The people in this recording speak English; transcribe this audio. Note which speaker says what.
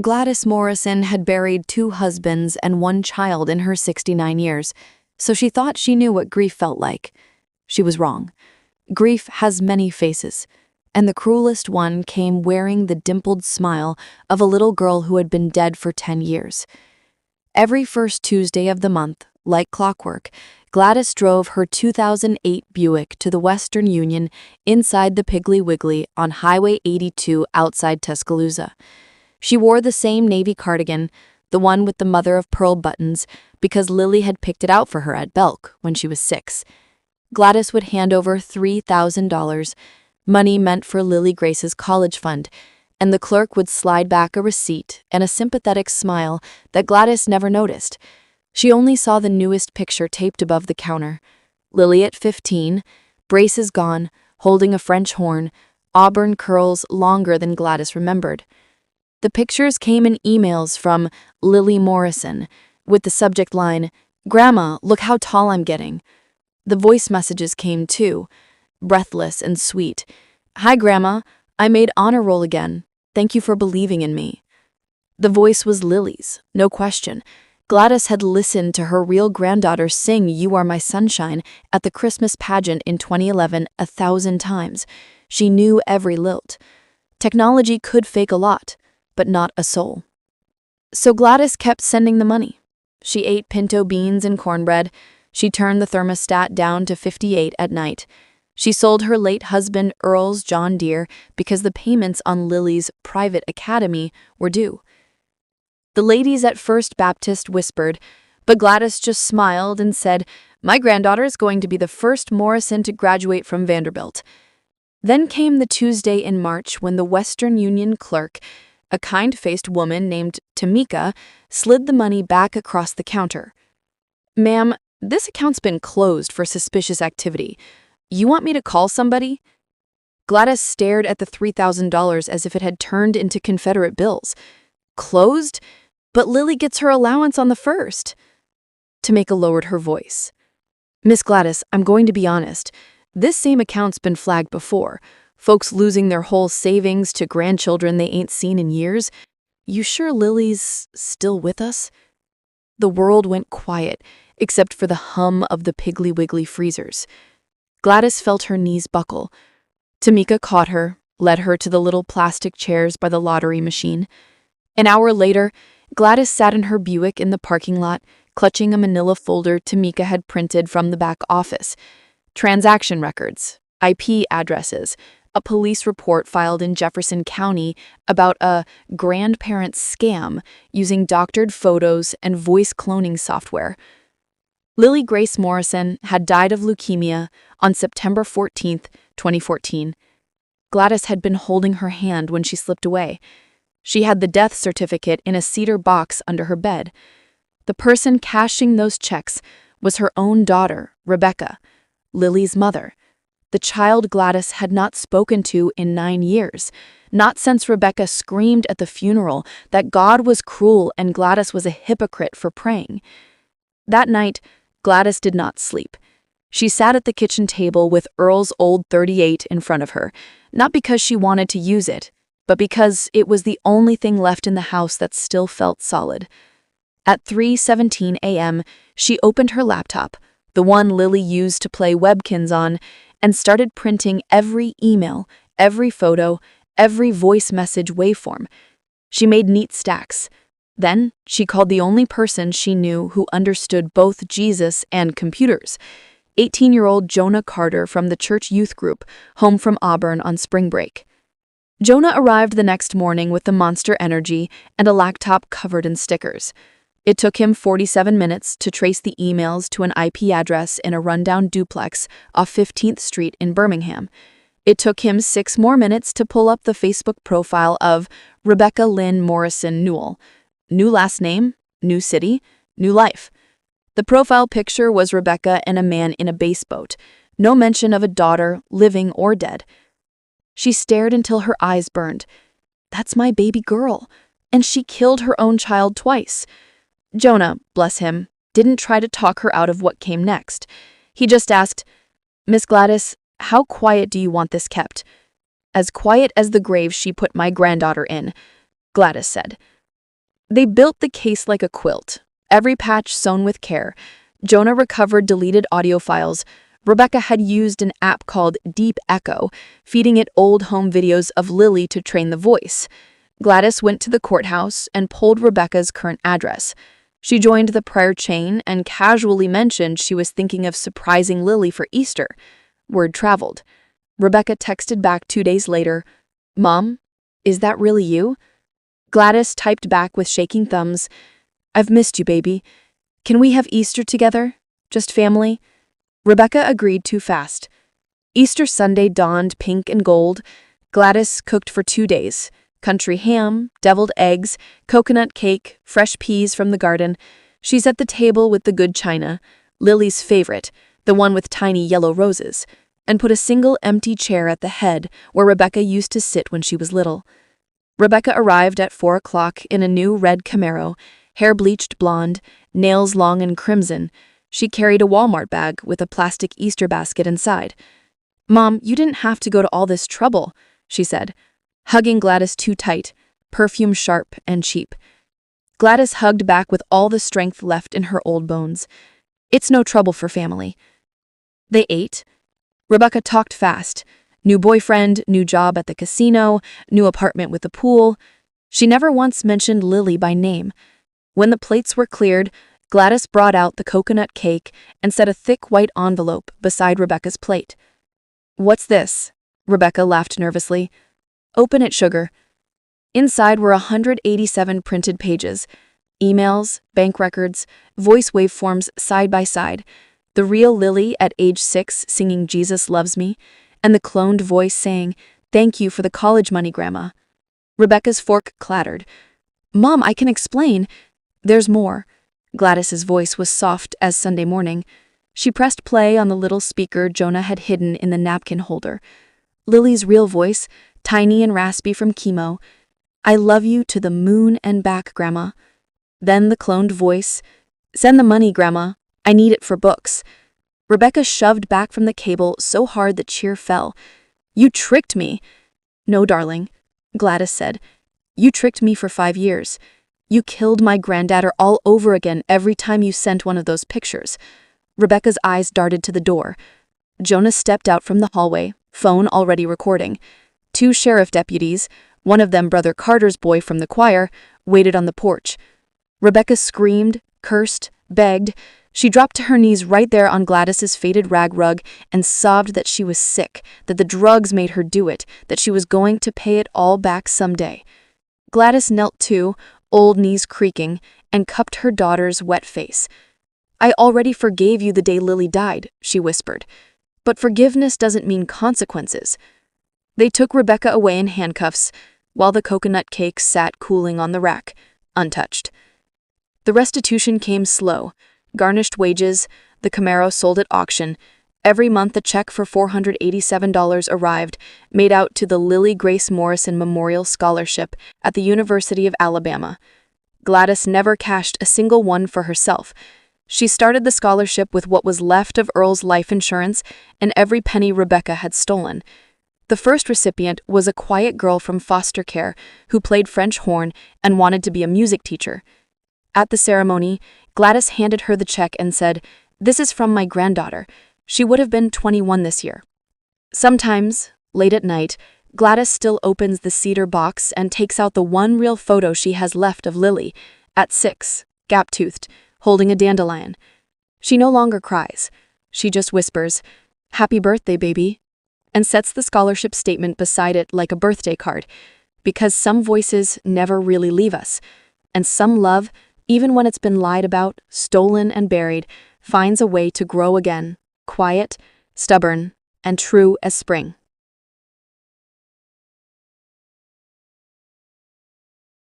Speaker 1: Gladys Morrison had buried 2 husbands and 1 child in her 69 years, so she thought she knew what grief felt like. She was wrong. Grief has many faces, and the cruelest one came wearing the dimpled smile of a little girl who had been dead for 10 years. Every first Tuesday of the month, like clockwork, Gladys drove her 2008 Buick to the Western Union inside the Piggly Wiggly on Highway 82 outside Tuscaloosa. She wore the same navy cardigan, the one with the mother-of-pearl buttons, because Lily had picked it out for her at Belk when she was 6. Gladys would hand over $3,000, money meant for Lily Grace's college fund, and the clerk would slide back a receipt and a sympathetic smile that Gladys never noticed. She only saw the newest picture taped above the counter. Lily at 15, braces gone, holding a French horn, auburn curls longer than Gladys remembered. The pictures came in emails from Lily Morrison, with the subject line, "Grandma, look how tall I'm getting." The voice messages came too, breathless and sweet. "Hi, Grandma. I made honor roll again. Thank you for believing in me." The voice was Lily's, no question. Gladys had listened to her real granddaughter sing "You Are My Sunshine" at the Christmas pageant in 2011 1,000 times. She knew every lilt. Technology could fake a lot, but not a soul. So Gladys kept sending the money. She ate pinto beans and cornbread. She turned the thermostat down to 58 at night. She sold her late husband Earl's John Deere because the payments on Lily's private academy were due. The ladies at First Baptist whispered, but Gladys just smiled and said, "My granddaughter is going to be the first Morrison to graduate from Vanderbilt." Then came the Tuesday in March when the Western Union clerk, a kind-faced woman named Tamika, slid the money back across the counter. "Ma'am, this account's been closed for suspicious activity. You want me to call somebody?" Gladys stared at the $3,000 as if it had turned into Confederate bills. "Closed? But Lily gets her allowance on the 1st. Tamika lowered her voice. "Miss Gladys, I'm going to be honest. This same account's been flagged before. Folks losing their whole savings to grandchildren they ain't seen in years. You sure Lily's still with us?" The world went quiet, except for the hum of the Piggly Wiggly freezers. Gladys felt her knees buckle. Tamika caught her, led her to the little plastic chairs by the lottery machine. An hour later, Gladys sat in her Buick in the parking lot, clutching a manila folder Tamika had printed from the back office. Transaction records, IP addresses, a police report filed in Jefferson County about a grandparent scam using doctored photos and voice cloning software. Lily Grace Morrison had died of leukemia on September 14, 2014. Gladys had been holding her hand when she slipped away. She had the death certificate in a cedar box under her bed. The person cashing those checks was her own daughter, Rebecca, Lily's mother. The child Gladys had not spoken to in 9 years, not since Rebecca screamed at the funeral that God was cruel and Gladys was a hypocrite for praying. That night, Gladys did not sleep. She sat at the kitchen table with Earl's old .38 in front of her, not because she wanted to use it, but because it was the only thing left in the house that still felt solid. At 3:17 a.m., she opened her laptop, the one Lily used to play Webkins on, and started printing every email, every photo, every voice message waveform. She made neat stacks. Then she called the only person she knew who understood both Jesus and computers, 18-year-old Jonah Carter from the church youth group, home from Auburn on spring break. Jonah arrived the next morning with the Monster Energy and a laptop covered in stickers. It took him 47 minutes to trace the emails to an IP address in a rundown duplex off 15th Street in Birmingham. It took him 6 more minutes to pull up the Facebook profile of Rebecca Lynn Morrison Newell. New last name, new city, new life. The profile picture was Rebecca and a man in a bass boat. No mention of a daughter, living or dead. She stared until her eyes burned. That's my baby girl. And she killed her own child twice. Jonah, bless him, didn't try to talk her out of what came next. He just asked, "Miss Gladys, how quiet do you want this kept?" "As quiet as the grave she put my granddaughter in," Gladys said. They built the case like a quilt, every patch sewn with care. Jonah recovered deleted audio files. Rebecca had used an app called Deep Echo, feeding it old home videos of Lily to train the voice. Gladys went to the courthouse and pulled Rebecca's current address. She joined the prayer chain and casually mentioned she was thinking of surprising Lily for Easter. Word traveled. Rebecca texted back 2 days later, "Mom, is that really you?" Gladys typed back with shaking thumbs, "I've missed you, baby. Can we have Easter together? Just family?" Rebecca agreed too fast. Easter Sunday dawned pink and gold. Gladys cooked for 2 days. Country ham, deviled eggs, coconut cake, fresh peas from the garden. She set the table with the good china, Lily's favorite, the one with tiny yellow roses, and put a single empty chair at the head where Rebecca used to sit when she was little. Rebecca arrived at 4 o'clock in a new red Camaro, hair bleached blonde, nails long and crimson. She carried a Walmart bag with a plastic Easter basket inside. "Mom, you didn't have to go to all this trouble," she said, hugging Gladys too tight, perfume sharp and cheap. Gladys hugged back with all the strength left in her old bones. "It's no trouble for family." They ate. Rebecca talked fast. New boyfriend, new job at the casino, new apartment with a pool. She never once mentioned Lily by name. When the plates were cleared, Gladys brought out the coconut cake and set a thick white envelope beside Rebecca's plate. "What's this?" Rebecca laughed nervously. "Open it, sugar." Inside were 187 printed pages. Emails, bank records, voice waveforms side by side. The real Lily at age 6 singing "Jesus Loves Me," and the cloned voice saying, "Thank you for the college money, Grandma." Rebecca's fork clattered. "Mom, I can explain." "There's more." Gladys's voice was soft as Sunday morning. She pressed play on the little speaker Jonah had hidden in the napkin holder. Lily's real voice, tiny and raspy from chemo. "I love you to the moon and back, Grandma." Then the cloned voice, "Send the money, Grandma. I need it for books." Rebecca shoved back from the cable so hard the chair fell. "You tricked me." "No, darling," Gladys said. "You tricked me for 5 years. You killed my granddaughter all over again every time you sent one of those pictures." Rebecca's eyes darted to the door. Jonah stepped out from the hallway, phone already recording. 2 sheriff deputies, one of them Brother Carter's boy from the choir, waited on the porch. Rebecca screamed, cursed, begged. She dropped to her knees right there on Gladys's faded rag rug and sobbed that she was sick, that the drugs made her do it, that she was going to pay it all back someday. Gladys knelt too, old knees creaking, and cupped her daughter's wet face. "I already forgave you the day Lily died," she whispered. "But forgiveness doesn't mean consequences." They took Rebecca away in handcuffs, while the coconut cake sat cooling on the rack, untouched. The restitution came slow. Garnished wages, the Camaro sold at auction. Every month a check for $487 arrived, made out to the Lily Grace Morrison Memorial Scholarship at the University of Alabama. Gladys never cashed a single one for herself. She started the scholarship with what was left of Earl's life insurance and every penny Rebecca had stolen. The first recipient was a quiet girl from foster care who played French horn and wanted to be a music teacher. At the ceremony, Gladys handed her the check and said, "This is from my granddaughter. She would have been 21 this year." Sometimes, late at night, Gladys still opens the cedar box and takes out the one real photo she has left of Lily, at 6, gap-toothed, holding a dandelion. She no longer cries. She just whispers, "Happy birthday, baby," and sets the scholarship statement beside it like a birthday card, because some voices never really leave us, and some love, even when it's been lied about, stolen and buried, finds a way to grow again, quiet, stubborn, and true as spring.